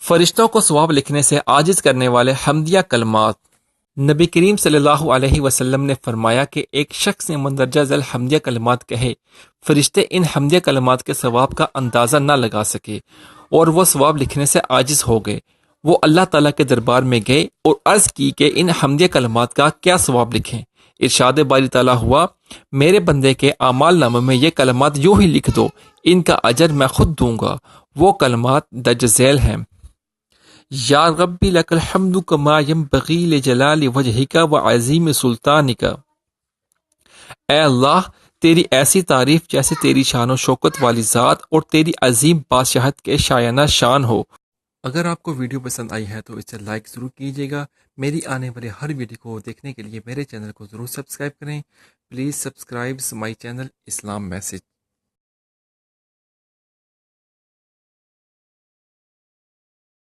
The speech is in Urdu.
فرشتوں کو ثواب لکھنے سے عاجز کرنے والے حمدیہ کلمات۔ نبی کریم صلی اللہ علیہ وسلم نے فرمایا کہ ایک شخص نے مندرجہ ذیل حمدیہ کلمات کہے، فرشتے ان حمدیہ کلمات کے ثواب کا اندازہ نہ لگا سکے اور وہ ثواب لکھنے سے عاجز ہو گئے۔ وہ اللہ تعالیٰ کے دربار میں گئے اور عرض کی کہ ان حمدیہ کلمات کا کیا ثواب لکھیں؟ ارشاد باری تعالیٰ ہوا، میرے بندے کے اعمال نامے میں یہ کلمات یوں ہی لکھ دو، ان کا اجر میں خود دوں گا۔ وہ کلمات درج ذیل ہیں: یا ربی لک الحمد کما ینبغی لجلال وجہک وعظیم سلطانک۔ اے اللہ، تیری ایسی تعریف جیسے تیری شان و شوکت والی ذات اور تیری عظیم بادشاہت کے شایانہ شان ہو۔ اگر آپ کو ویڈیو پسند آئی ہے تو اسے لائک ضرور کیجیے گا۔ میری آنے والی ہر ویڈیو کو دیکھنے کے لیے میرے چینل کو ضرور سبسکرائب کریں۔ Please subscribe my channel Islam message.